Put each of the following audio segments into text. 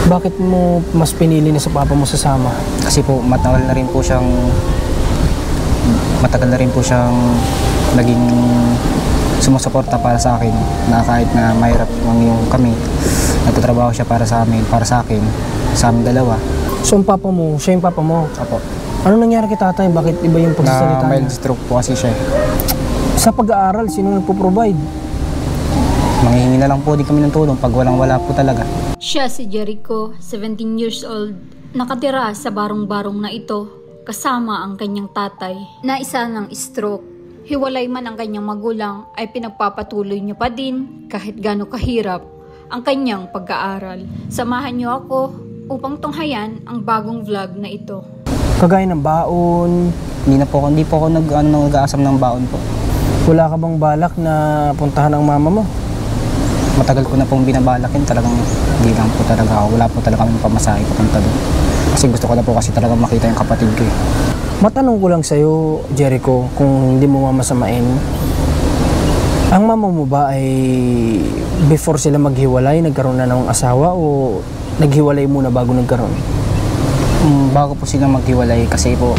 Bakit mo mas pinili na sa papa mo sasama? Kasi po matagal na rin po siyang naging sumusuporta para sa akin, na kahit na mahirap lang yung kami, nagtatrabaho siya para sa amin, para sa akin, sa amin dalawa. So ang papa mo, siya yung papa mo? Apo. Ano nangyari kay tatay? Bakit iba yung pagsasalita Na niya? mild stroke po kasi siya. Sa pag-aaral, sino nagpo-provide? Manghihingi na lang po din kami ng tulong pag walang-wala po talaga. Siya si Jericho, 17 years old, nakatira sa barong-barong na ito kasama ang kanyang tatay na isa ng stroke. Hiwalay man ang kanyang magulang ay pinagpapatuloy niya pa din kahit gaano kahirap ang kanyang pag-aaral. Samahan niyo ako upang tunghayan ang bagong vlog na ito. Kagaya ng baon, Hindi po ako nag-aasam ng baon po. wala ka bang balak na puntahan ang mama mo? Matagal ko na pong binabalakin, talagang hindi lang po talaga ako. Wala po talaga kami pamasahe papunta doon. Kasi gusto ko na po kasi talaga makita yung kapatid ko eh. Matanong ko lang sa'yo, Jericho, kung hindi mo mamasamain, ang mama mo ba ay before sila maghiwalay, nagkaroon na ng asawa o naghiwalay muna bago nagkaroon? Bago po sila maghiwalay kasi po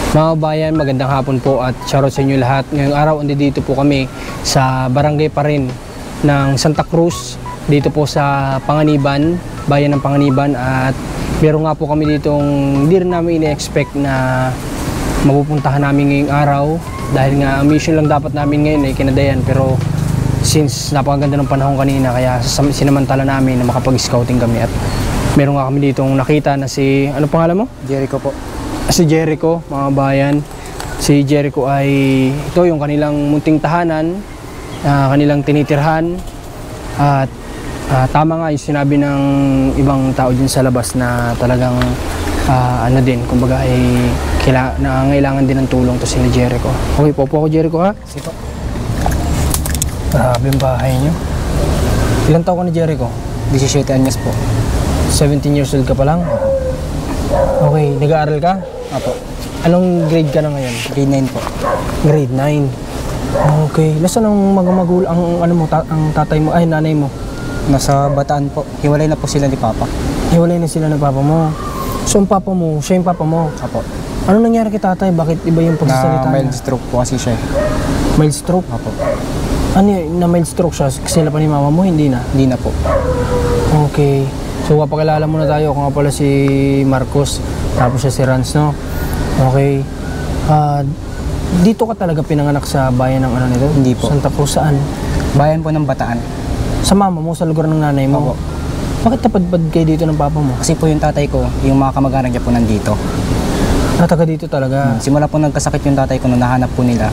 Mga bayan, magandang hapon po at shoutout sa inyo lahat. Ngayong araw, dito po kami sa barangay pa rin ng Santa Cruz, dito po sa Panganiban, bayan ng Panganiban, at meron nga po kami ditong hindi rin namin ina-expect na mapupuntahan namin ngayong araw dahil nga ang mission lang dapat namin ngayon ay kinadayan, pero since napakaganda ng panahon kanina kaya sinamantala namin na makapag-scouting kami at meron nga kami ditong nakita na si, ano pangalan mo? Jericho po. Si Jericho, mga bayan. Si Jericho ay ito yung kanilang munting tahanan, kanilang tinitirhan, at tama nga yung sinabi ng ibang tao dyan sa labas na talagang ano din, kumbaga ay nangangailangan din ng tulong to sila Jericho. Okay, po ako Jericho ha? Sige po. Grabe yung bahay nyo. Ilang taon ka ni Jericho? 17 anyos po. 17 years old ka pa lang? Okay, nag-aaral ka? Apo. Anong grade ka na ngayon? Grade 9 po. Grade 9. Okay. Nasaan ang magulang, ang tatay mo, ay nanay mo? Nasa Bataan po. Hiwalay na po sila ni Papa. Hiwalay na sila ng papa mo. So ang papa mo, siya yung papa mo. Apo. Ano nangyari kay tatay? Bakit iba yung pagsasalita Na mild niya? stroke po kasi siya. Mild stroke? Apo. Ano yun? Na mild stroke siya? Sila pa ni mama mo? Hindi na? Hindi na po. Okay. So papakilala muna tayo. Ako nga pala si Marcos. Tapos siya si Rans, no? Okay. Dito ka talaga pinanganak sa bayan ng ano nito? Hindi po. Santa Cruz, saan? Bayan po ng Bataan. Sa mama mo, sa lugar ng nanay mo? Opo. Bakit tapadpad kayo dito ng papa mo? Kasi po yung tatay ko, yung mga kamag-anak niya po nandito. Taga dito talaga? Simula po nagkasakit yung tatay ko nung nahanap po nila,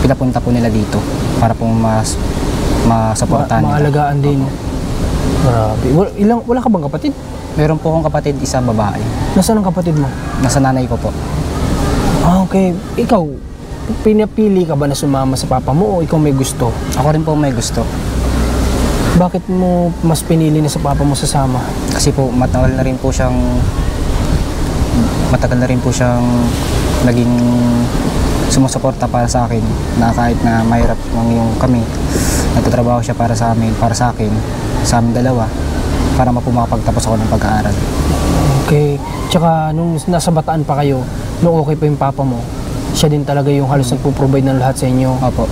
pinapunta po nila dito para po masuportahan nila. Maalagaan din. Grabe. Wala ka bang kapatid? Meron po akong kapatid, isa babae. Nasaan ang kapatid mo? Nasa nanay ko po. Okay. Ikaw, pinapili ka ba na sumama sa papa mo o ikaw may gusto? Ako rin po may gusto. Bakit mo mas pinili na sa papa mo sasama? Kasi po matagal na rin po siyang naging sumusuporta para sa akin, na kahit na mahirap lang yung kami, nagtatrabaho siya para sa amin, para sa akin, sa amin dalawa, para makapagtapos ako ng pag-aaral. Okay. Tsaka nung nasa Bataan pa kayo, nung okay pa yung papa mo, siya din talaga yung halos nagpo-provide ng lahat sa inyo. Opo.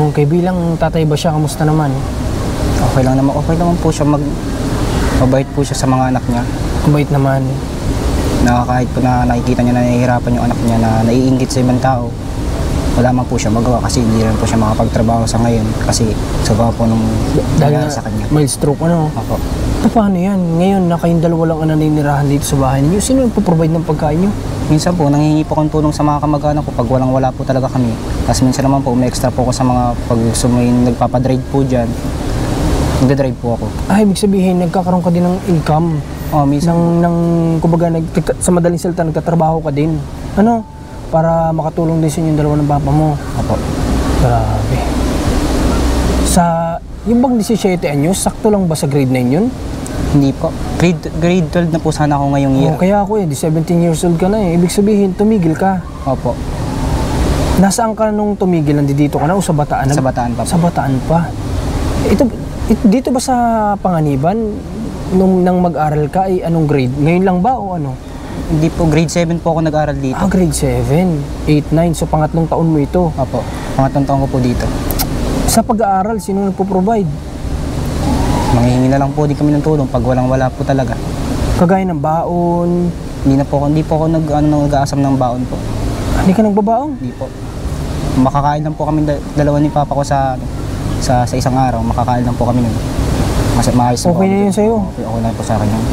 Okay. Bilang tatay ba siya? Kamusta naman? Okay lang naman po siya, mabait po siya sa mga anak niya. Mabait naman. Na kahit po na nakikita niya na nahihirapan yung anak niya, na naiinggit sa ibang tao, wala man po siya magawa kasi hindi rin po siya makapagtrabaho sa ngayon kasi sobrang po nung nangyari sa kanya. Mild stroke, ano? Opo. Paano yan? Ngayon na kayong dalawa lang ang naninirahan dito sa bahay niyo, sino nagpo-provide ng pagkain niyo? Minsan po, nanghihingi po akong tulong sa mga kamag-anak ko pag wala po talaga kami. Tapos minsan naman po, may extra po ako sa mga pag nagpapadrive po dyan. Nagdadrive po ako. Ibig sabihin, nagkakaroon ka din ng income Oh, minsan. Kumbaga, sa madaling salita, nagtatrabaho ka din. Ano? Para makatulong din sa inyong dalawa ng papa mo. Opo. Grabe. Yung bang 17 anyos, sakto lang ba sa grade 9 yun? Hindi po. Grade 12 na po sana ako ngayong year. Oo, kaya ako 17 years old ka na eh. Ibig sabihin, tumigil ka. Opo. Nasaan ka nung tumigil? Nandito ka na o sa Bataan? Sa Bataan pa po. Sa Bataan pa. Dito ba sa Panganiban, nang mag-aral ka, ay anong grade? Ngayon lang ba o ano? Hindi po, grade 7 po ako nag-aral dito. Grade 7, 8, 9. So, pangatlong taon mo ito. Opo. Pangatlong taon ko po dito. Sa pag-aaral, sino nagpo-provide? Manghihingi na lang po din kami ng tulong pag wala po talaga. Kagaya ng baon? Hindi po ako nag-aasam ng baon po. Hindi ka nagbabaon? Hindi po. Makakain lang po kami dalawa ni papa ko sa isang araw. Makakain lang po kami nun. Maayos Okay na yun sa'yo? Okay na po sa akin yun.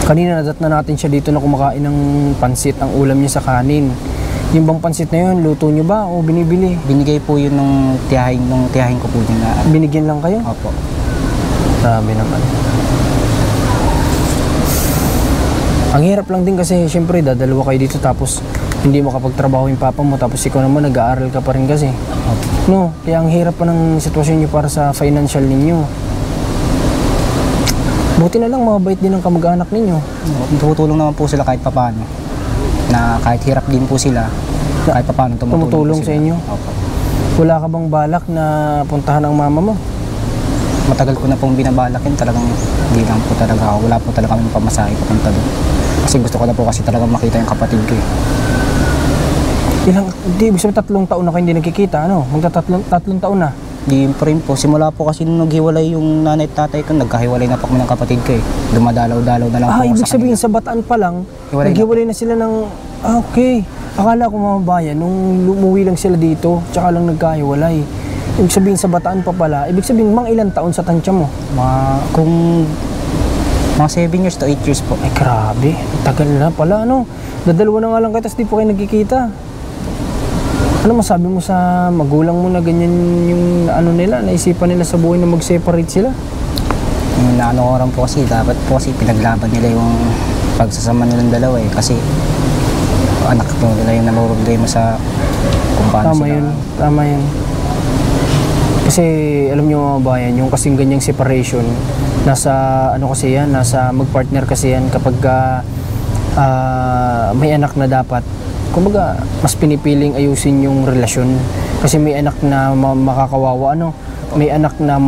Kanina nadat na natin siya dito na kumakain ng pansit, ang ulam niya sa kanin. Yung bang pansit na yun, luto niyo ba o binibili? Binigay po yun nung tiyahin ko po din na. Binigyan lang kayo? Opo. Grabe naman. Ang hirap lang din kasi syempre dadalawa kayo dito tapos hindi mo kapagtrabaho yung papa mo tapos ikaw naman nag-aaral ka pa rin kasi. Opo. No, kaya ang hirap pa ng sitwasyon niyo para sa financial ninyo. Buti na lang mabait din ang kamag-anak ninyo. Tumutulong naman po sila kahit papaano. Na kahit hirap din po sila, kahit papaano tumutulong sa inyo. Opo. Wala ka bang balak na puntahan ang mama mo? Matagal ko na pong binabalakin, talagang hindi lang po talaga ako. Wala po talaga kami pamasahe papunta doon. Kasi gusto ko na po kasi talagang makita yung kapatid ko eh. Hindi, ibig sabihin 3 taon na kayo hindi nagkikita, ano? Tatlong taon na. Di pa rin po, simula po kasi nung naghiwalay yung nanay at tatay ko, nagkahiwalay na po kami ng kapatid ko eh. Dumadalaw-dalaw na lang po Ibig sa sabihin kanila. sa Bataan pa lang, Hiwalay naghiwalay na sila ng... okay. Akala ko mga bayan, nung lumuwi lang sila dito, tsaka lang nagkahiwalay. Ibig sabihin sa Bataan pa pala, ibig sabihin mga ilang taon sa tansya mo? Mga 7 years to 8 years po. Ay grabe, tagal na pala ano. Dadalawa na nga lang kayo, tapos di po kayo nagkikita. Ano masabi mo sa magulang mo na ganyan yung ano nila, naisipan nila sa buhay na mag-separate sila? Naano ko rin po kasi, dapat po kasi pinaglaban nila yung pagsasama nilang dalawa eh. Kasi anak po nila yung namurugday mo sa kung paano sila. Tama yun. Kasi alam nyo mga bayan, yung kasing ganyang separation, nasa ano kasi yan, nasa magpartner kasi yan kapag may anak na dapat. Kumbaga, mas pinipiling ayusin yung relasyon. Kasi may anak na makakawawa, ano? May anak na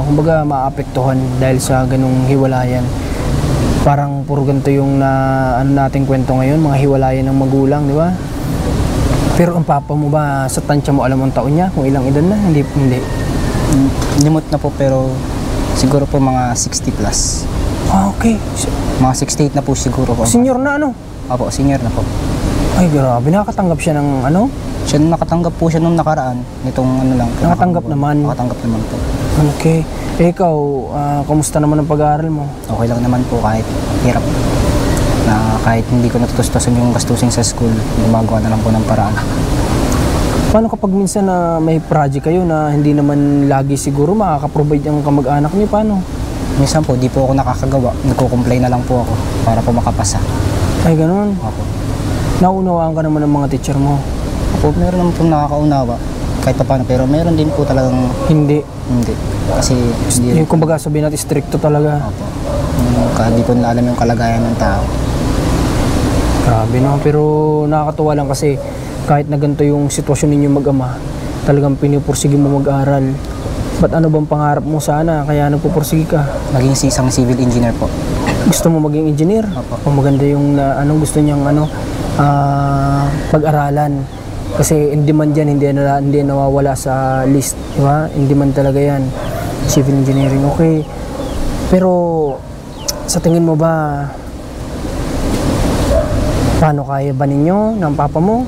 kumbaga, maapektuhan dahil sa ganung hiwalayan. Parang puro ganito yung nating kwento ngayon, mga hiwalayan ng magulang, di ba? Pero ang papa mo ba, sa tansya mo alam ang taon niya? Kung ilang edad na? Hindi. Limot na po pero siguro po mga 60 plus. Okay. Mga 68 na po siguro po. Senior na ano? Opo, senior na po. Ay grabe, nakakatanggap siya ng ano? Siya nakatanggap po siya nung nakaraan. Nitong ano lang. Nakatanggap naman? Nakatanggap naman po. Okay. Ikaw, kamusta naman ang pag-aaral mo? Okay lang naman po kahit hirap. Na kahit hindi ko natutustusan yung gastusin sa school, gumagawa na lang po ng paraan. Paano kapag minsan na may project kayo na hindi naman lagi siguro makaka-provide ang kamag-anak niyo? Paano? Minsan po, di po ako nakakagawa. Nagko-complain na lang po ako para po makapasa. Ay, ganun. Opo. Naunawaan ka naman ng mga teacher mo? Opo, meron naman po nakakaunawa. Kahit pa paano, pero meron din po talagang Hindi. hindi. Kasi hindi. Yung kumbaga sabihin natin, stricto talaga. Opo. Hindi po nila alam yung kalagayan ng tao. Grabe no, pero nakakatuwa lang kasi kahit na ganito yung sitwasyon ninyo mag-ama, talagang pinipursige mo mag-aral. Ba't ano bang pangarap mo sana kaya nagpupursige ka? Naging isang civil engineer po. Gusto mo maging engineer? Opo. O maganda yung anong gusto niyang pag-aralan. Kasi in demand yan, hindi nawawala sa list, di ba? In demand talaga yan. Civil engineering, okay. Pero sa tingin mo ba, paano kaya ba ninyo ng papa mo?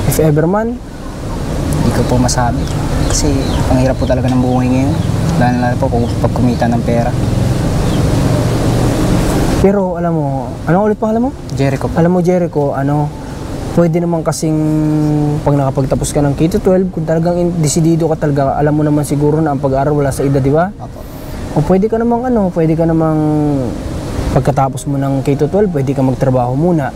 If ever man? Hindi ko po masabi. Kasi ang hirap po talaga ng buhay ngayon. Lalo po pag kumita ng pera. Pero alam mo, ano ulit pangalan mo? Jericho po. Alam mo Jericho, pwede naman kasing pag nakapagtapos ka ng K-12, kung talagang desidido ka talaga, alam mo naman siguro na ang pag-aaral wala sa edad, di ba? Opo. O pwede ka namang Pagkatapos mo ng K-12, pwede ka magtrabaho muna.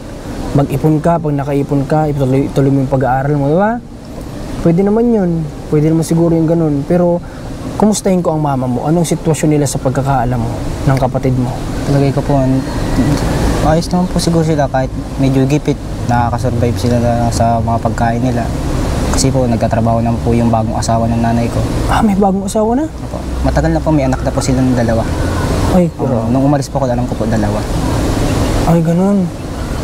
Mag-ipon ka, pag nakaipon ka, ituloy mo yung pag-aaral mo, di ba? Pwede naman yun. Pwede naman siguro yung ganun. Pero, kumustahin ko ang mama mo? Anong sitwasyon nila sa pagkakaalam mo ng kapatid mo? Palagay ko po, ayos naman po siguro sila kahit medyo gipit. Nakakasurvive sila sa mga pagkain nila. Kasi po, nagkatrabaho na po yung bagong asawa ng nanay ko. Ah, may bagong asawa na? Opo. Matagal na po, may anak na po sila ng dalawa. Ay, pero... Nung umalis po ako, alam ko po dalawa. Ay, ganun.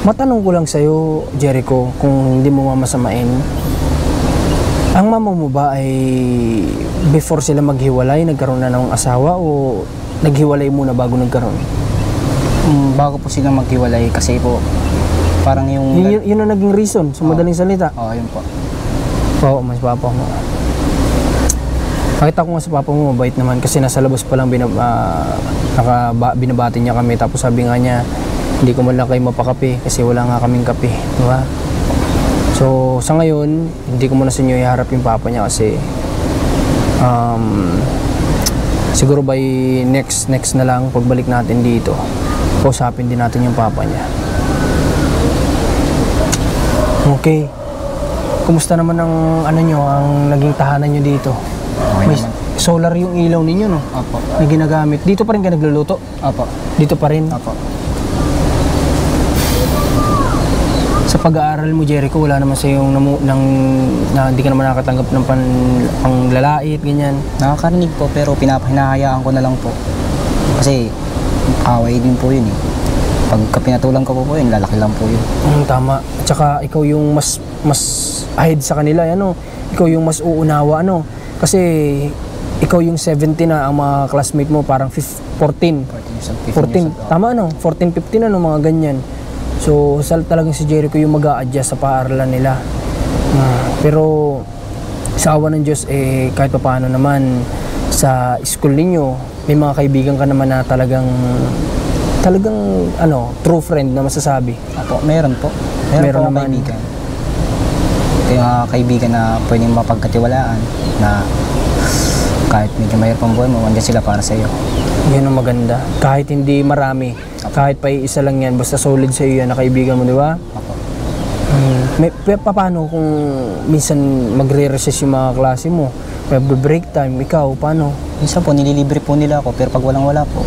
Matanong ko lang sa'yo, Jericho, kung hindi mo mamasamain. Ang mama mo ba ay before sila maghiwalay, nagkaroon na ng asawa o naghiwalay muna bago nagkaroon? Bago po sila maghiwalay kasi po, parang yung... Yun ang naging reason, sa madaling salita. Oo, yun po. Oo, mas papa mo. Nakita ko nga sa papa mo, mabait naman kasi nasa labas pa lang binabati niya kami. Tapos sabi nga niya, hindi ko man lang kayo mapakape kasi wala nga kaming kape. Diba? So, sa ngayon, hindi ko muna sa inyo iharap yung papa niya kasi siguro by next na lang, pagbalik natin dito, kausapin din natin yung papa niya. Okay. Kumusta naman ang ano nyo, ang naging tahanan nyo dito? Okay May naman. solar yung ilaw ninyo, no? Opo. Na ginagamit. Dito pa rin ka nagluluto? Opo. Dito pa rin? Opo. Sa pag-aaral mo, Jericho, wala naman sa yung na hindi ka naman nakatanggap ng panglalait, ganyan. Nakakarinig po pero hinahayaan ko na lang po. Kasi away din po yun eh. Pagka pinatulang ko po yun, lalaki lang po yun. Tama. At saka ikaw yung mas ahead sa kanila, ano? Ikaw yung mas uunawa, ano? Kasi ikaw yung 17 na, ang mga classmate mo parang 14. 14. Tama, ano? 14, 15, ano? Mga ganyan. So, talagang si Jericho yung mag-a-adjust sa paaralan nila. Pero, sa awa ng Diyos, kahit pa paano naman, sa school ninyo, may mga kaibigan ka naman na talagang true friend na masasabi. Opo, meron po. Meron po naman. Kaibigan. Kaya kaibigan na pwedeng mapagkatiwalaan na kahit medyo mahirap ang buhay mo, andyan sila para sa iyo. Yun ang maganda. Kahit hindi marami, kahit pa isa lang yan, basta solid sa iyo yan na kaibigan mo, di ba? Opo. Paano kung minsan magre-recess yung mga klase mo? May break time, ikaw, paano? Minsan po, nililibre po nila ako, pero pag walang-wala po,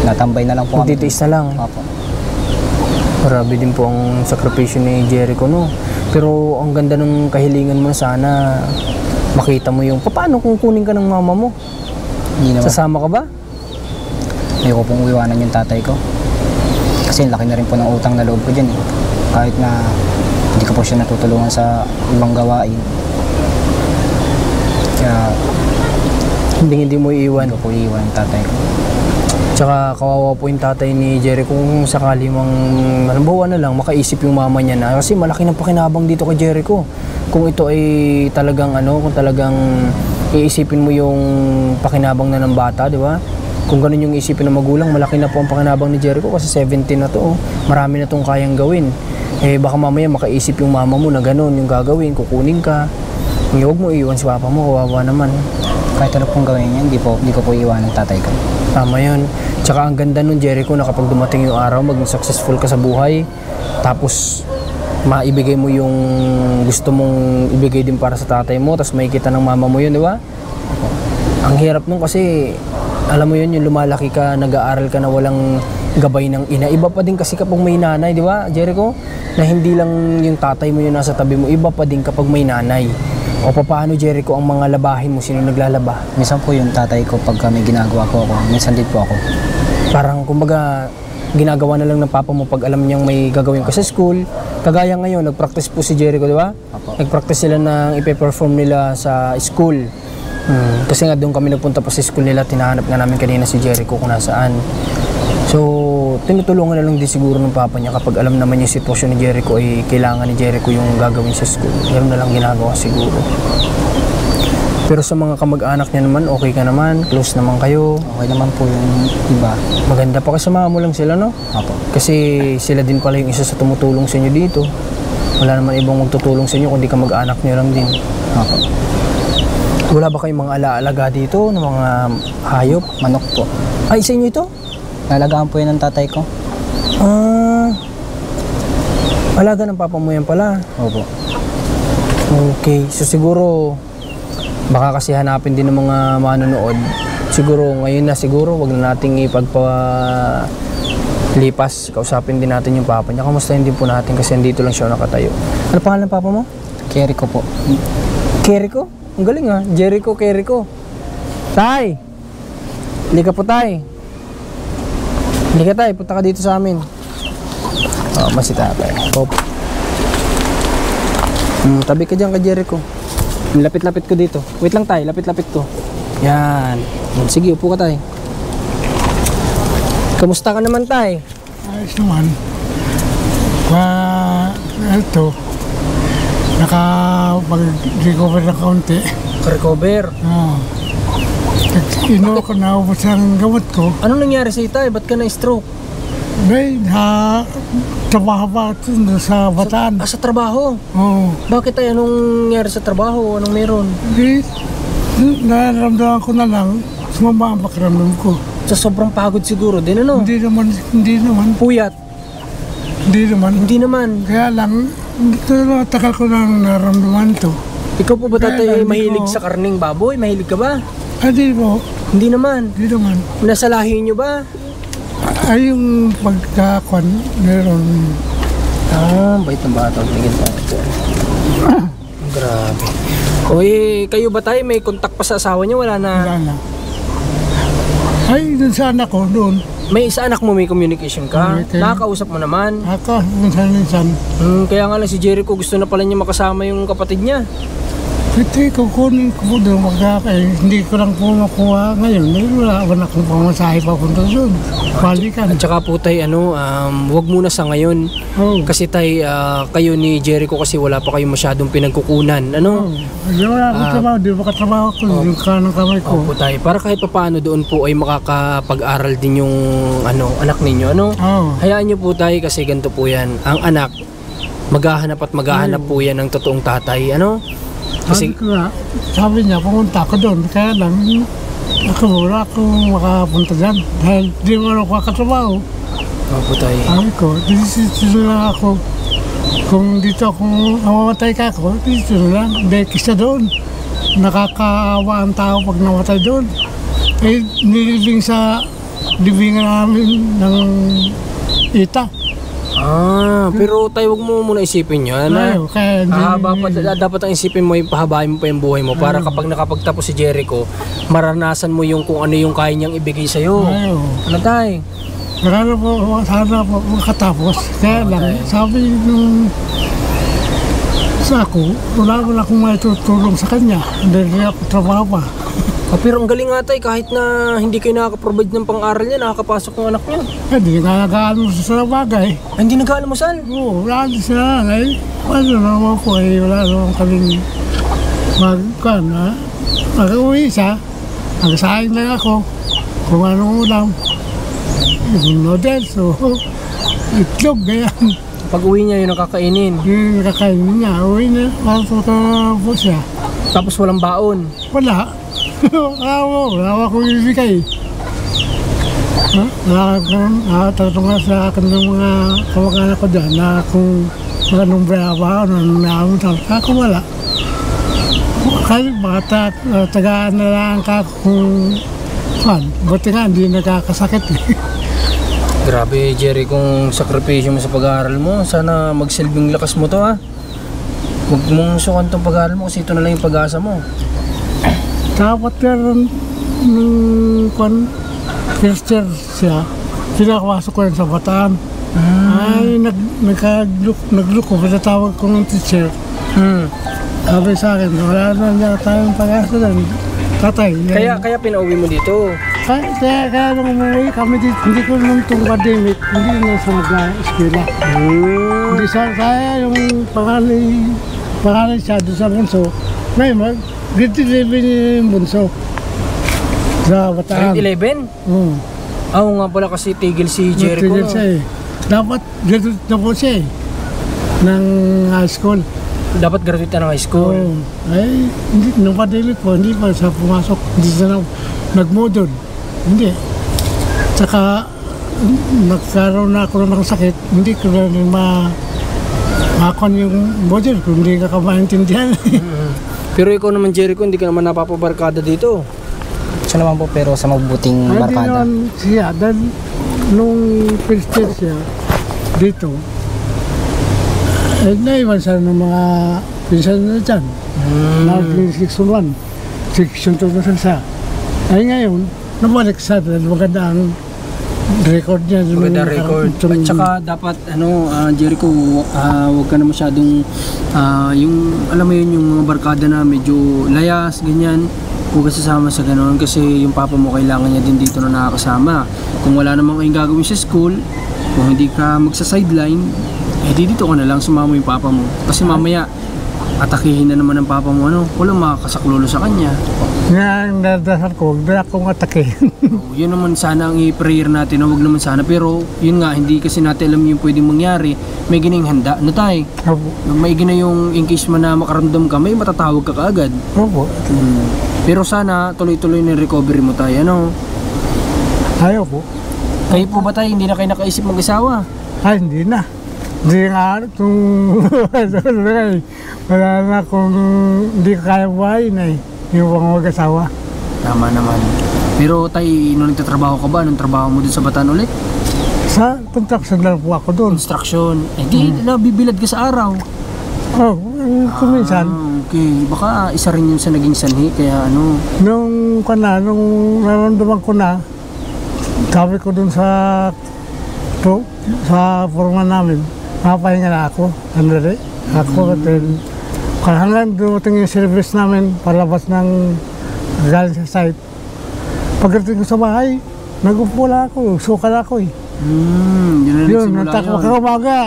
natambay na lang po kami. Magtitiis na lang. Opo. Grabe din po ang sakripisyo ni Jericho, no? Pero ang ganda ng kahilingan mo, sana makita mo yung, paano kung kunin ka ng mama mo? Hindi naman. Sasama ka ba? Ayoko pong iwanan yung tatay ko. Kasi laki na rin po ng utang na loob ko dyan eh. Kahit na hindi ko po siya natutulungan sa ibang gawain. Kaya Hindi mo iiwan. hindi ko po iiwan yung tatay ko. Tsaka kawawa po yung tatay ni Jericho kung sakali mang halimbawa na lang makaisip yung mama niya na kasi malaki ng pakinabang dito kay Jericho. Kung ito ay talagang kung talagang iisipin mo yung pakinabang na ng bata, di ba? Kung ganun yung isipin ng magulang, malaki na po ang pakinabang ni Jericho kasi 17 na to. Marami na tong kayang gawin. Baka mamaya makaisip yung mama mo na ganun yung gagawin, kukunin ka. Huwag mo iiwan si papa mo, kawawa naman. Kahit ano pong gawin niya, hindi ko po iiwan ng tatay ko. Tama yun. Tsaka ang ganda nun, Jericho, na kapag dumating yung araw, maging successful ka sa buhay, tapos maibigay mo yung gusto mong ibigay din para sa tatay mo, tapos makikita ng mama mo yun, di ba? Ang hirap nun kasi, alam mo yun, yung lumalaki ka, nag-aaral ka na walang gabay ng ina. Iba pa din kasi kapag may nanay, di ba, Jericho? Na hindi lang yung tatay mo yung nasa tabi mo, iba pa din kapag may nanay. O paano, Jericho, ang mga labahin mo? Sino naglalaba? Minsan po yung tatay ko pag may ginagawa po ako, minsan din po ako. Parang kumbaga ginagawa na lang ng papa mo pag alam niyang may gagawin ka sa school. Kagaya ngayon, nag-practice po si Jericho, di ba? Apo. Nag-practice sila ng ipe-perform nila sa school. Kasi nga doon kami nagpunta pa sa school nila, tinahanap nga namin kanina si Jericho kung nasaan. So, tinutulungan na lang din siguro ng papa niya kapag alam naman yung sitwasyon ni Jericho ay kailangan ni Jericho yung gagawin sa school. Ganun na lang ginagawa siguro. Pero sa mga kamag-anak niya naman, okay ka naman, close naman kayo. Okay naman po yung iba. Maganda pa kasama mo lang sila, no? Apo. Kasi sila din pala yung isa sa tumutulong sa inyo dito. Wala naman ibang magtutulong sa inyo kundi kamag-anak niyo lang din. Apo. Wala ba kayong mga alaalaga dito ng mga hayop? Manok po. Ay, sa inyo ito? Nalagaan po yun ng tatay ko. Alaga ng papa mo yan pala. Opo. Okay, so siguro baka kasi hanapin din ng mga manonood. Siguro ngayon na siguro wag na nating ipagpalipas. Kausapin din natin yung papa niya. Kamustahin din po natin kasi andito lang siya nakatayo. Ano pangalan ng papa mo? Jericho po. Jericho? Ang galing ha. Jericho, Jericho. Tay! Halika po tay. Halika tay, punta ka dito sa amin. Mas si tatay. Opo. Tabi ka dyan kay Jericho. Lapit-lapit ko dito. Wait lang tay, lapit-lapit ko. Yan. Sige, upo ka tay. Kamusta ka naman tay? Ayos naman. Ito, nakapag-recover na kaunti. Recover. Ko naubos ang gamot ko. Anong nangyari sa tay? Ba't ka na-stroke? May trabaho pa sa Bataan. Sa trabaho? Oo. Bakit tay? Anong nangyari sa trabaho? Anong meron? Nararamdaman ko na lang, sumama ang pakiramdam ko. Sa sobrang pagod siguro din ano? Hindi naman. Puyat? Hindi naman. Kaya lang, tagal ko nang nararamdaman to. Ikaw po ba tatay Kaya lang, mahilig hindi ko- sa karning baboy? Mahilig ka ba? Hindi po. Hindi naman. Hindi naman. Nasa lahi nyo ba? Ay, yung pagkakwan, meron. Bait ng bata. Tingin tayo. Grabe. Uy, kayo ba tayo? May kontak pa sa asawa niya? Wala na. Wala na. Ay, dun sa anak ko, doon. May isa anak mo, may communication ka? Okay. Nakakausap mo naman? Ako, minsan. Kaya nga lang si Jericho gusto na pala niya makasama yung kapatid niya. Pwede, kukunin ko po doon hindi ko lang po makuha ngayon. Wala akong pamasahe papunta doon. Balikan. At saka po tay, wag muna sa ngayon. Oo. Kasi tay, kayo ni Jericho kasi wala pa kayong masyadong pinagkukunan. Ano? Wala akong trabaho, di ba katrabaho ko, yung kanang kamay ko. Opo tay, para kahit papaano doon po ay makakapag-aral din yung anak ninyo. Ano? Oo. Hayaan nyo po tay kasi ganito po yan. Ang anak, maghahanap po yan ng totoong tatay. Ano? Kasi, Sabi niya, pumunta ako doon. Kaya lang, wala akong makapunta dyan. Dahil di mo ako katrabaho. opo tay. Sabi ko, dito lang ako. Kung dito akong mamamatay ka ako, dito lang. Dahil kisa doon. Nakakaawa ang tao pag namatay doon. Eh, nilibing sa libingan namin ng ita. Pero tayo wag mo muna isipin yun. Ayaw, kaya Dapat ang isipin mo, pahabain mo pa yung buhay mo para kapag nakapagtapos si Jericho, maranasan mo yung kung ano yung kaya niyang ibigay sa'yo. Ayaw. Ano tay? Sana po makatapos. Kaya lang, sabi nung sa ako, wala akong maitutulong sa kanya. Dahil ako trabaho pa. Pero ang galing nga tay, kahit na hindi kayo nakaka-provide ng pang-aral niya, nakakapasok ng anak niya. Hindi nagagaan mo sa bagay. Hindi nag-aalmusal. Oo, wala din sila lang eh. Ano naman ko eh, wala naman kaming mag-uwi siya. Nagsaing lang ako kung anong ulam. Yung noodles, itlog, ganyan. Pag uwi niya yun ang kakainin. Yung kakainin niya, uwi na, matutuwa po siya. Tapos walang baon. Wala. Wala akong ibigay. Tatanong nga sa akin ng mga kamag-anak ko dyan na kung anong ba, anong naamon. Ako wala. Kahit baka tagaan na lang ka kung buti nga hindi nagkakasakit. Grabe Jerry, kung sakripisyo mo sa pag-aaral mo, sana magsilbing lakas mo to ha. Huwag mong sukan tong pag-aaral mo kasi ito na lang yung pag-asa mo. Dapat meron nung first year siya, pinakapasok ko rin sa Bataan. Ay, nag-look ko, pinatawag ko ng teacher. Sabi sa akin, wala na niya tayong pag-asa doon. Tatay. Kaya pinauwi mo dito. Kaya nung umuwi kami dito, hindi ko nung itong pandemic, hindi na sa mag-eskwela. Hindi saya yung pangalan siya doon sa bunso. Ngayon, grade 11 yung bunso. Sa Bataan. Grade 11? Oo. Oo nga pala kasi tigil si Jericho. Tigil siya eh. Dapat graduate na po siya eh. Ng high school. Dapat graduate na ng high school. Oo. Ay, hindi, nung pandemic po, hindi pa siya pumasok. Hindi siya nag-modon. Hindi. Tsaka, nagkaroon na ako ng sakit, hindi ko na rin makon yung model kung hindi ka maintindihan. Pero ikaw naman, Jericho, hindi ka naman napapabarkada dito. Siya naman po, pero sa mabubuting Hindi barkada. naman siya, dahil nung first year siya dito, naiwan siya ng mga pinsan na dyan. Naging section 1, section 2 na siya. Ay ngayon, nabalik siya dahil maganda ang record niya. Maganda record. At saka dapat, Jericho, huwag ka na masyadong, yung, alam mo yun, yung mga barkada na medyo layas, ganyan. Huwag ka sasama sa gano'n kasi yung papa mo kailangan niya din dito na nakakasama. Kung wala namang kayong gagawin sa school, kung hindi ka magsa-sideline, dito ka na lang sumama yung papa mo. Kasi mamaya, atakihin na naman ng papa mo, walang makakasaklolo sa kanya. Nga ang nadasal ko, huwag na akong atakihin. Yun naman sana ang i-prayer natin, huwag naman sana. Pero yun nga, hindi kasi natin alam yung pwedeng mangyari. May gining handa na tayo. Opo. May gina yung in case man na makaramdam ka, may matatawag ka kaagad. Opo. Pero sana tuloy-tuloy na recovery mo tayo, Ayaw po. Kayo po ba tayo, hindi na kayo nakaisip mag-asawa? Ay, hindi na. Hindi nga, kung wala na kung hindi ka kaya buhayin na yung mga mag-asawa. Tama naman. Pero tayo, nung nagtatrabaho ka ba? Anong trabaho mo dun sa Bataan ulit? Sa construction lang po ako doon. Construction. Di, nabibilad ka sa araw. Oh, kuminsan. Okay. Baka isa rin yun sa naging sanhi, kaya Nung nararamdaman ko na, sabi ko dun sa forma namin, mapahinga na ako. Andali. Ako, hanggang dumating yung service namin palabas ng galing sa site. Pagdating ko sa bahay, nagupo lang ako, sukal ako eh. Yun na Yun, nagsimula yun. nakakamaga,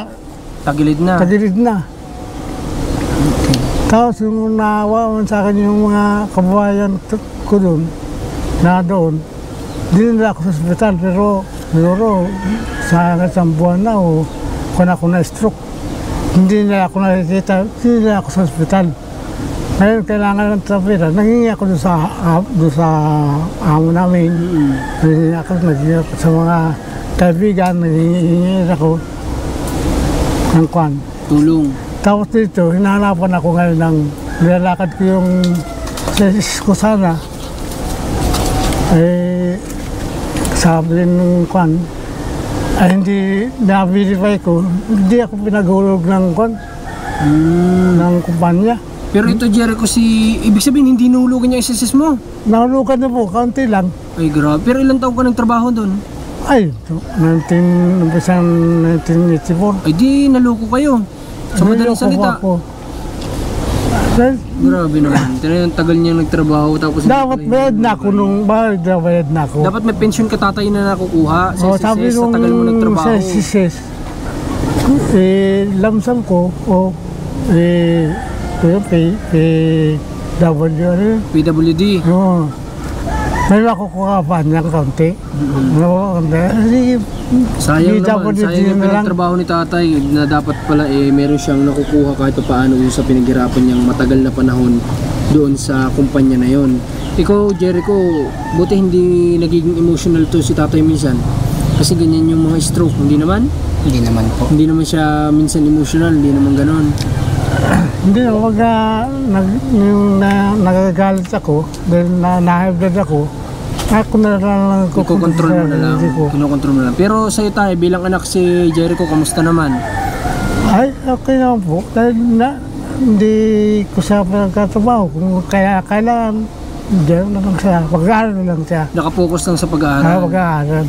Tagilid na. tagilid na. Okay. Tapos yung naawa sa akin yung mga kababayan ko doon, dinala ako sa ospital, pero siguro sa isang buwan na o kung ako na-stroke, hindi nila ako nakikita, hindi nila ako sa ospital. Ngayon kailangan ng trapera, naghingi ako doon sa amo namin, naghingi ako sa mga kaibigan, naghingi ako ng kwan. Tulong. Tapos dito, hinahanapan ako ngayon ng nilalakad ko yung sesis ko sana. Sabi ng kwan, hindi na-verify ko, hindi ako pinaghulog ng kwan, ng kumpanya. Pero ito, Jericho, ibig sabihin, hindi nahulugan niya SSS mo? Nahulugan na po, kaunti lang. Ay, grabe. Pero ilang taon ka nagtrabaho doon? Ay, 1984. Ay, di, naloko kayo. Sa madaling Niloko salita. ako. Dahil, Grabe naman. Tinanong tagal niya nagtrabaho tapos... dapat bayad na ako nung bayad na ako. Dapat may pension ka tatay na nakukuha sa Sabi SSS sa nung tagal mo nagtrabaho. sa SSS, lamsam ko PWD. May makukuha pa niyang kaunti. Sayang naman. PWD Sayang yung na lang. pinagtrabaho ni tatay na dapat pala meron siyang nakukuha kahit pa paano yung sa pinaghirapan niyang matagal na panahon doon sa kumpanya na yon. Ikaw, Jericho, buti hindi nagiging emotional to si tatay minsan. Kasi ganyan yung mga stroke, hindi naman? Hindi naman po. Hindi naman siya minsan emotional, hindi naman ganon. Hindi, nagagalit ako dahil na-high blood ako na lang Iko-control mo na lang. Hindi ko. Kino-control mo na lang. Pero sa'yo tayo, bilang anak si Jericho, kamusta naman? Ay, okay naman po. Dahil hindi ko siya pinagkatrabaho. Kung kailangan, diyan na lang siya. Pag-aaral na lang siya. Nakapokus lang sa pag-aaral. Pag-aaral.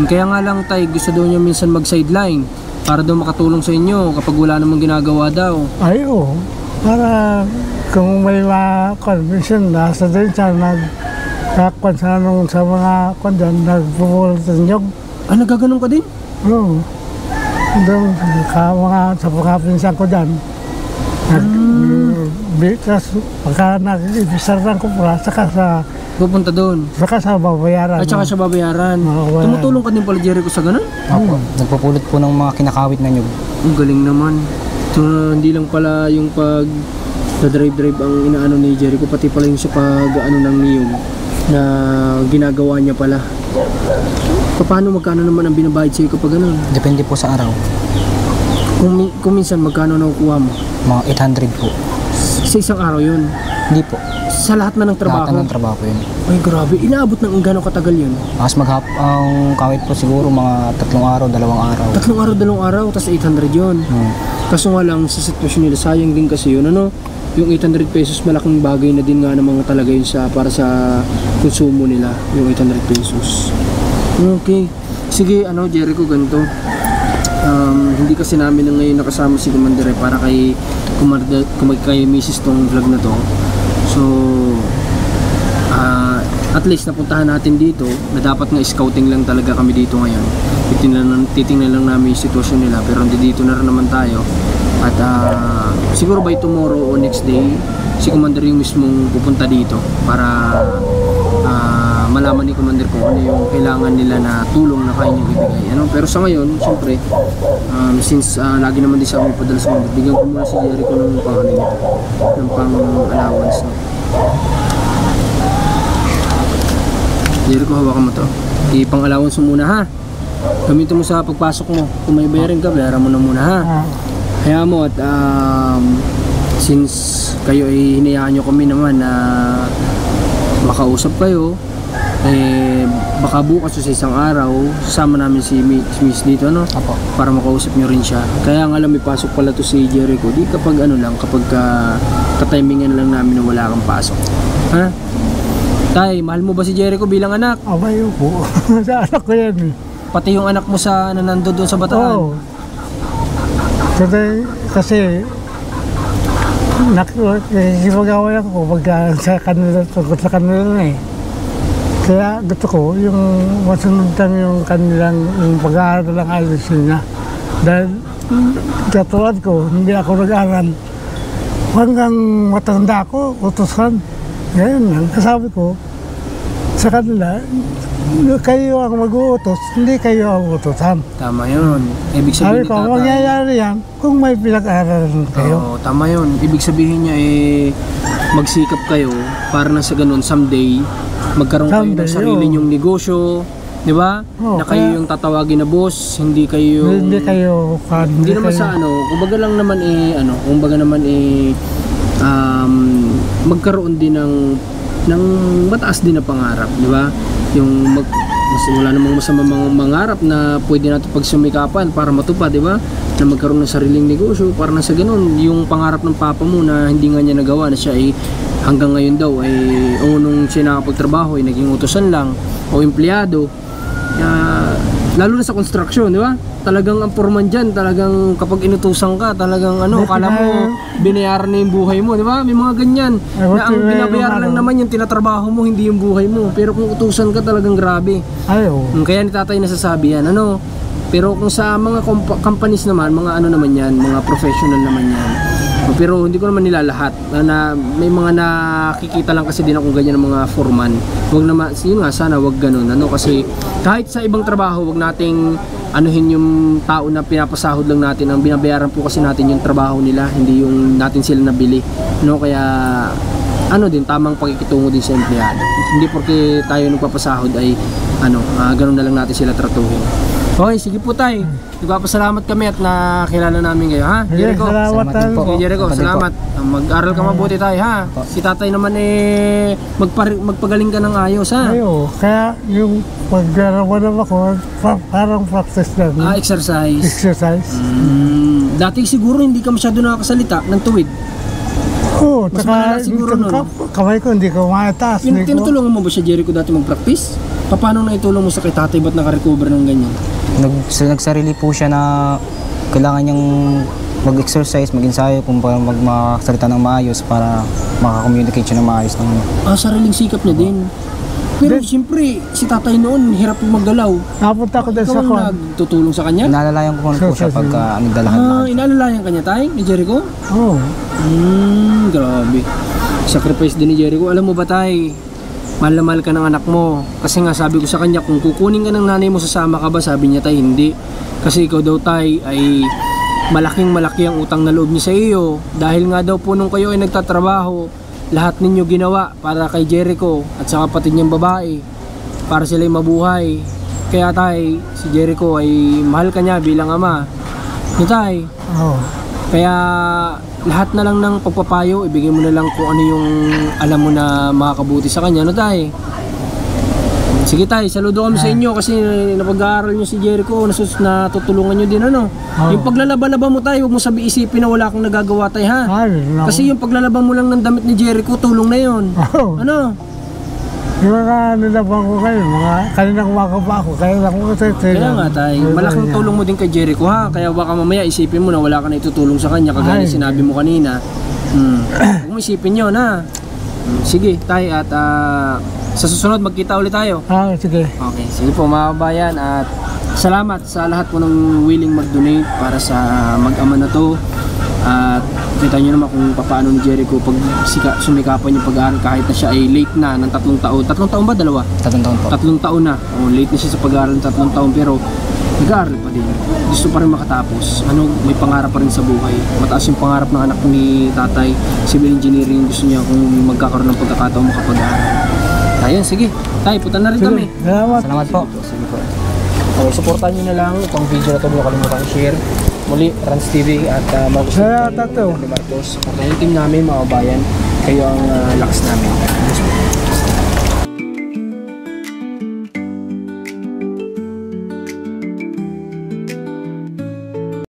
Kaya nga lang tayo, gusto daw niya minsan mag-sideline para daw makatulong sa inyo kapag wala namang ginagawa daw. Ay, oo. Para kung may mga convention, nasa din siya nagkakwan sa mga kwan dyan, nagpupulot ng nyog. Ah, nagaganon ka din? Oo. Doon, sa mga pinsan ko dyan. Tapos, pagka nag-ibisarang ko pala, Pupunta doon. saka sa babayaran. At saka siya babayaran. Babayaran. Tumutulong ka din pala, Jericho, sa ganun? Opo. Nagpupulot po ng mga kinakawit na nyug. Ang galing naman. So, hindi lang pala yung pag drive ang inaano ni Jericho, pati pala yung sa pag-ano ng niyog na ginagawa niya pala. Paano, magkano naman ang binabayad sa'yo kapag ganun? Depende po sa araw. Kung minsan, magkano nakukuha mo? Mga 800 po. Sa isang araw yun? Hindi po. Sa lahat na ng trabaho? Lahat ng trabaho po yun. Ay, grabe. Inaabot ng gano'ng katagal yun? Mas ang kawit po siguro mga 3 araw, 2 araw. 3 araw, 2 araw, tapos 800 yun. Kaso nga lang, sa sitwasyon nila, sayang din kasi yun, ano? Yung 800 pesos, malaking bagay na din nga naman talaga yun para sa konsumo nila, yung 800 pesos. Okay. Sige, Jericho, ganito. Hindi kasi namin na ngayon nakasama si Commander para kay Mrs. tong vlog na to. So, at least napuntahan natin dito na dapat nga scouting lang talaga kami dito ngayon. Titingnan lang namin yung sitwasyon nila, pero dito na rin naman tayo. At siguro by tomorrow o next day, si Commander yung mismong pupunta dito para malaman ni Commander kung ano yung kailangan nila na tulong na kaya niyang ibigay. Pero sa ngayon, siyempre, since lagi naman din sa amin padala sa Commander, bigyan ko muna si Jericho ng pang-allowance. Jericho, hawakan mo to. Ipang-allowance mo muna, ha? Gamitin mo sa pagpasok mo. Kung may bayarin ka, bayaran mo na muna, ha? Kaya mo, at since kayo ay hinayaan nyo kami naman na makausap kayo, baka bukas o sa isang araw sasama namin si Miss dito, Apo. para makausap nyo rin siya. Kaya nga lang may pasok pala to si Jericho, di kapag kapag katimingan lang namin na wala kang pasok, ha? Tay, mahal mo ba si Jericho bilang anak? Abay po. Sa anak ko yan eh. Pati yung anak mo sa nando doon sa Bataan? Oo. Kasi nakikipag-away ako pagka sa kanila, tungkol sa kanila na eh. Kaya gusto ko yung masunod lang yung kanilang yung pag-aaral lang ayusin na. Dahil katulad ko, hindi ako nag-aaral. Hanggang matanda ako, utusan. Ngayon lang, kasabi ko sa kanila, kayo ang mag-uutos, hindi kayo ang utusan. Tama yun. Ibig Sabi sabihin ko, mangyayari yan kung may pinag-aaralan kayo. Oo, tama yun. Ibig sabihin niya magsikap kayo para na sa ganun someday magkaroon kayo ng sarili nyong negosyo, di ba? Na kayo yung tatawagin na boss, hindi kayo Hindi naman sa kumbaga lang naman kumbaga naman magkaroon din ng mataas din na pangarap, di ba? Yung wala namang masama mangarap na pwede natin pagsumikapan para matupad, di ba? Na magkaroon ng sariling negosyo para na sa ganun yung pangarap ng papa mo na hindi nga niya nagawa, na siya ay hanggang ngayon daw ay nung siya nakapagtrabaho ay naging utusan lang o empleyado. Lalo na sa construction, di ba? Talagang ang foreman dyan, talagang kapag inutusan ka, talagang akala mo binayaran na yung buhay mo, di ba? May mga ganyan na ang binabayaran lang naman yung tinatrabaho mo, hindi yung buhay mo. Pero kung utusan ka, talagang grabe. Kaya ni tatay nasasabi yan, Pero kung sa mga companies naman, mga naman yan, mga professional naman yan. Pero hindi ko naman nila lahat. May mga nakikita lang kasi din akong ganyan ng mga foreman. Wag naman, yun nga, sana wag ganun. Kasi kahit sa ibang trabaho, wag nating anuhin yung tao na pinapasahod lang natin. Ang binabayaran po kasi natin yung trabaho nila, hindi yung natin sila nabili. Kaya din, tamang pakikitungo din sa empleyado. Hindi porque tayo nagpapasahod ay ganun na lang natin sila tratuhin. Okay, sige po tayo. Nagpapasalamat kami at nakilala namin kayo, ha? Jericho, salamat din po. Jericho, salamat. Mag-aral ka mabuti tayo, ha? Si tatay naman magpagaling ka ng ayos, ha? Kaya yung pag-arawan ako, parang practice lang. Exercise. Dati siguro hindi ka masyado nakakasalita ng tuwid. Oo, Mas tsaka malala siguro nun. kamay ko hindi ko mataas. Tinutulungan mo ba siya, Jericho, dati mag-practice? Paano na itulong mo sa kay tatay? Ba't naka-recover ng ganyan? Nagsarili po siya na kailangan niyang mag-exercise, mag-ensayo kung paano magsalita ng maayos para makakommunicate siya ng maayos. Sariling sikap niya din. Pero siyempre, si tatay noon, hirap yung maggalaw. Napunta ko din Ikaw sa ang kwan. nagtutulong sa kanya? Inaalalayan ko muna po siya pagka nagdalahan na. Inaalalayan kanya tayo ni Jericho? Oo. Grabe. Sacrifice din ni Jericho. Alam mo ba tay, mahal na mahal ka ng anak mo. Kasi nga sabi ko sa kanya, kung kukunin ka ng nanay mo, sasama ka ba? Sabi niya tay, hindi. Kasi ikaw daw tay ay malaki ang utang na loob niya sa iyo. Dahil nga daw po nung kayo ay nagtatrabaho, lahat ninyo ginawa para kay Jericho at sa kapatid niyang babae para sila'y mabuhay. kaya tay, si Jericho ay mahal ka niya bilang ama. No tay, Oo. kaya lahat na lang ng pagpapayo, ibigay mo na lang kung ano yung alam mo na makakabuti sa kanya, no tay? Sige tay, saludo kami sa inyo kasi napag-aaral nyo si Jericho, natutulungan nyo din ano. Yung paglalaba-laba mo tay, huwag mo isipin na wala akong nagagawa tay ha. Ay, naku. Kasi yung paglalaba mo lang ng damit ni Jericho, tulong na yun. Oo. Ano? Yung mga nilabang ko kayo, mga kaninang umaga pa ako, kaya lang ko tayo. Kaya nga tay, malaking tulong mo din kay Jericho ha. Kaya baka mamaya isipin mo na wala ka na itutulong sa kanya, kagaya Ay. sinabi mo kanina. Huwag mo isipin yun ha. Sige tay, at sa susunod magkita ulit tayo. Sige. Okay, sige po mga kabayan, at salamat sa lahat po ng willing mag-donate para sa mag-ama na to. At kita nyo naman kung paano ni Jericho pag sumikapan yung pag-aaral kahit na siya ay late na ng 3 taon. 3 taon ba? 2? 3 taon po. 3 taon na. Late na siya sa pag-aaral ng 3 taon pero nag-aaral pa din. Gusto pa rin makatapos. May pangarap pa rin sa buhay. Mataas yung pangarap ng anak ni tatay. Civil engineering, gusto niya kung magkakaroon ng pagkakataon makapag-aaral. Ayun, sige. Tay, punta na rin kami. Salamat. Salamat po. Sige po. Okay, supportan nyo na lang itong video na ito. Huwag kalimutan i-share. Muli, Rans TV at Marcos. Salamat, Tato. Marcos. Supportan yung team namin, mga kabayan. Kayo ang lakas namin.